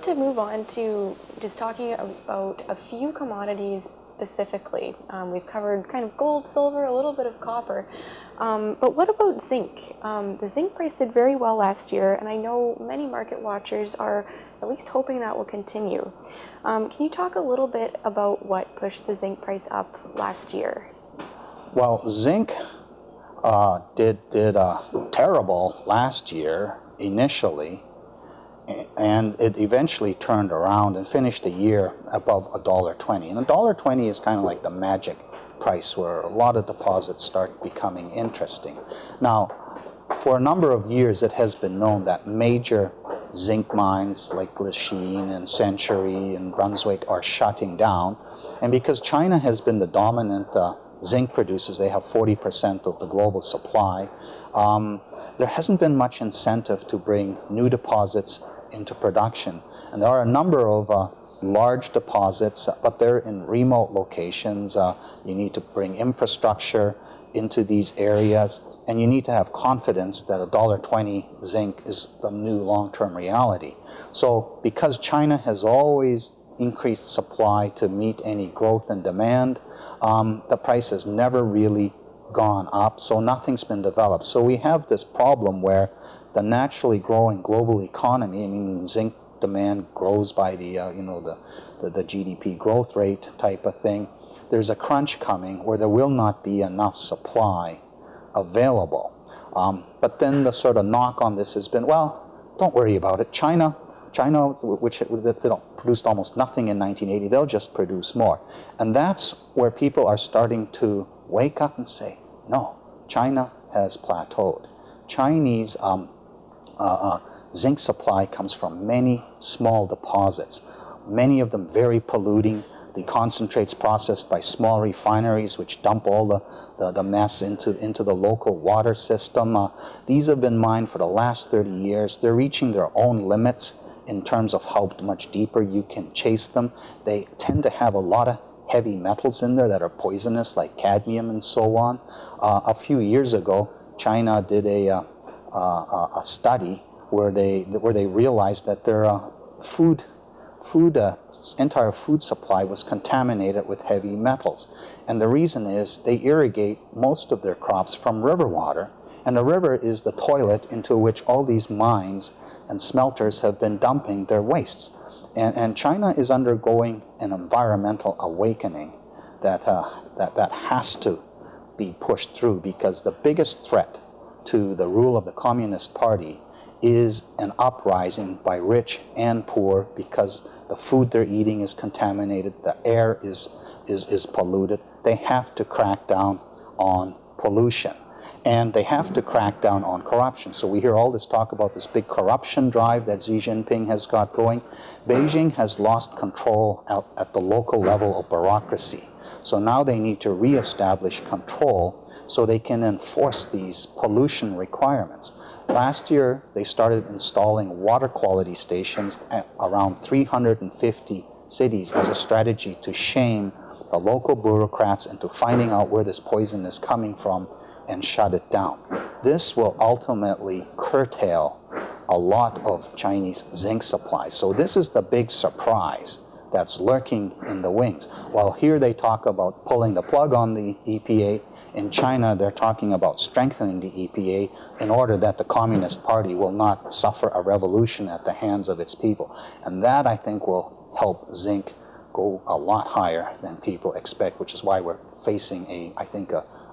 to move on to just talking about a few commodities specifically. We've covered kind of gold, silver, a little bit of copper. But what about zinc? The zinc price did very well last year, and I know many market watchers are at least hoping that will continue. Can you talk a little bit about what pushed the zinc price up last year? Well, zinc did terrible last year initially, and it eventually turned around and finished the year above $1.20. And $1.20 is kind of like the magic price where a lot of deposits start becoming interesting. Now, for a number of years, it has been known that major zinc mines like Lachine and Century and Brunswick are shutting down. And because China has been the dominant zinc producers, they have 40% of the global supply, there hasn't been much incentive to bring new deposits into production. And there are a number of large deposits, but they're in remote locations. You need to bring infrastructure into these areas, and you need to have confidence that $1.20 zinc is the new long-term reality. So because China has always increased supply to meet any growth in demand, the price has never really gone up, so nothing's been developed. So we have this problem where the naturally growing global economy, I mean, zinc demand grows by the the GDP growth rate type of thing. There's a crunch coming where there will not be enough supply available. But then the sort of knock on this has been, well, don't worry about it. China, which produced almost nothing in 1980, they'll just produce more. And that's where people are starting to wake up and say, no, China has plateaued. Chinese zinc supply comes from many small deposits, many of them very polluting. The concentrates processed by small refineries which dump all the mess into the local water system. These have been mined for the last 30 years. They're reaching their own limits in terms of how much deeper you can chase them. They tend to have a lot of heavy metals in there that are poisonous, like cadmium and so on. A few years ago, China did a study where they realized that their entire food supply was contaminated with heavy metals. And the reason is they irrigate most of their crops from river water, and the river is the toilet into which all these mines and smelters have been dumping their wastes. And China is undergoing an environmental awakening that has to be pushed through, because the biggest threat to the rule of the Communist Party is an uprising by rich and poor, because the food they're eating is contaminated, the air is polluted. They have to crack down on pollution, and they have to crack down on corruption. So we hear all this talk about this big corruption drive that Xi Jinping has got going. Beijing has lost control at the local level of bureaucracy. So now they need to reestablish control so they can enforce these pollution requirements. Last year, they started installing water quality stations at around 350 cities as a strategy to shame the local bureaucrats into finding out where this poison is coming from and shut it down. This will ultimately curtail a lot of Chinese zinc supply. So this is the big surprise that's lurking in the wings. While here they talk about pulling the plug on the EPA, in China they're talking about strengthening the EPA in order that the Communist Party will not suffer a revolution at the hands of its people. And that, I think, will help zinc go a lot higher than people expect, which is why we're facing a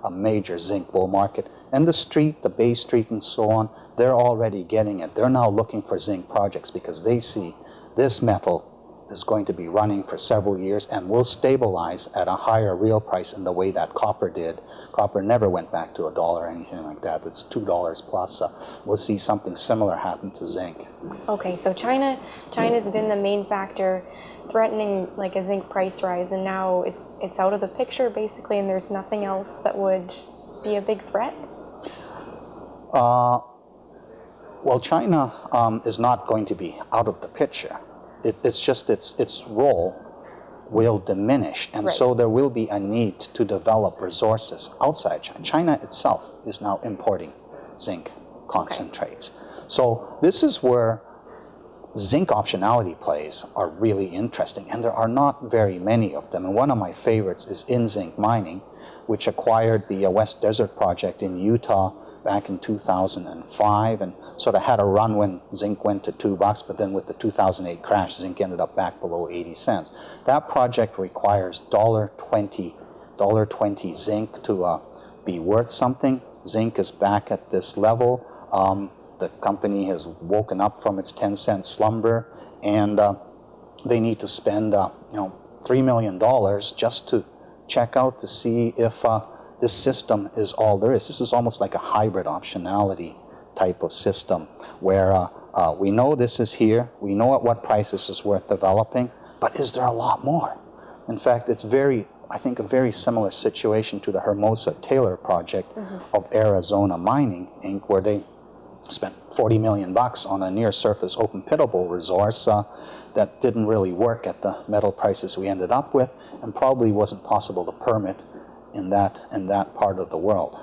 major zinc bull market. And the street, the Bay Street and so on, they're already getting it. They're now looking for zinc projects because they see this metal is going to be running for several years and will stabilize at a higher real price in the way that copper did. Copper never went back to $1 or anything like that. It's $2 plus. We'll see something similar happen to zinc. Okay, so China's been the main factor threatening like a zinc price rise, and now it's out of the picture basically, and there's nothing else that would be a big threat? Well, China is not going to be out of the picture. It's just its role will diminish, and right. So there will be a need to develop resources outside China. China itself is now importing zinc concentrates. Okay. So this is where zinc optionality plays are really interesting, and there are not very many of them. And one of my favorites is InZinc Mining, which acquired the West Desert project in Utah back in 2005 and sort of had a run when zinc went to $2, but then with the 2008 crash, zinc ended up back below 80 cents. That project requires $1.20 zinc to be worth something. Zinc is back at this level. The company has woken up from its 10-cent slumber, and they need to spend $3 million just to check out to see if this system is all there is. This is almost like a hybrid optionality type of system where we know this is here, we know at what price this is worth developing, but is there a lot more? In fact, it's I think a very similar situation to the Hermosa Taylor project of Arizona Mining, Inc., where they spent $40 million on a near-surface open-pittable resource that didn't really work at the metal prices we ended up with, and probably wasn't possible to permit in that part of the world.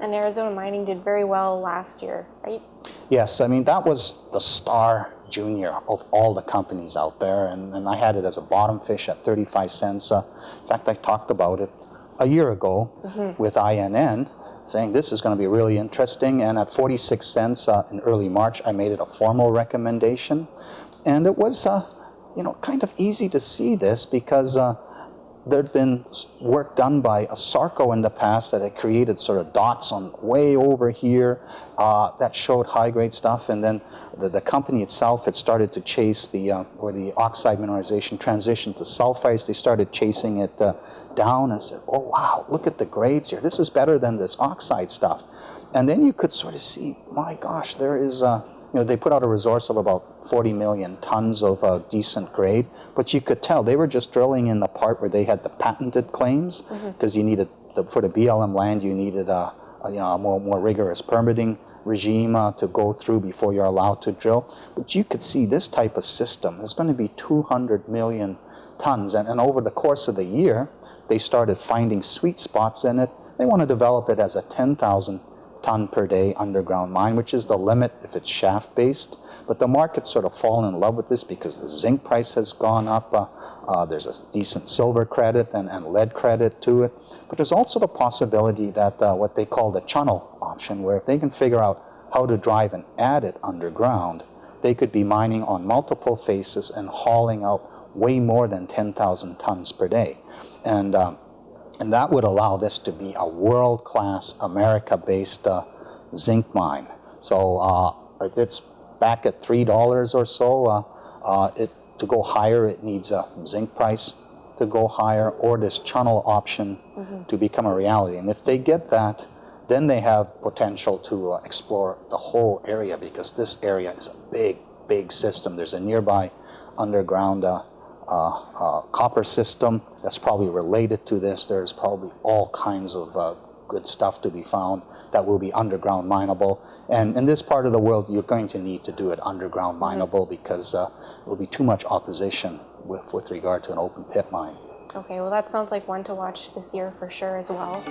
And Arizona Mining did very well last year, right? Yes, I mean, that was the star junior of all the companies out there, and I had it as a bottom fish at 35 cents. In fact, I talked about it a year ago with INN, saying this is going to be really interesting, and at 46 cents in early March, I made it a formal recommendation. And it was, kind of easy to see this because there'd been work done by Sarco in the past that had created sort of dots on way over here that showed high-grade stuff, and then the company itself had started to chase where the oxide mineralization transitioned to sulfides. They started chasing it down and said, oh wow, look at the grades here. This is better than this oxide stuff. And then you could sort of see, my gosh, there is they put out a resource of about 40 million tons of decent grade, but you could tell they were just drilling in the part where they had the patented claims, because you needed, for the BLM land, you needed a more rigorous permitting regime to go through before you're allowed to drill. But you could see this type of system is going to be 200 million tons, and over the course of the year, they started finding sweet spots in it. They want to develop it as a 10,000 ton per day underground mine, which is the limit if it's shaft based. But the market's sort of fallen in love with this because the zinc price has gone up. There's a decent silver credit and lead credit to it. But there's also the possibility that what they call the channel option, where if they can figure out how to drive and add it underground, they could be mining on multiple faces and hauling out way more than 10,000 tons per day. And that would allow this to be a world-class America-based zinc mine. So if it's back at $3 or so, to go higher, it needs a zinc price to go higher, or this channel option to become a reality. And if they get that, then they have potential to explore the whole area, because this area is a big, big system. There's a nearby underground copper system that's probably related to this. There's probably all kinds of good stuff to be found that will be underground mineable. And in this part of the world, you're going to need to do it underground mineable because there will be too much opposition with regard to an open pit mine. Okay, well that sounds like one to watch this year for sure as well.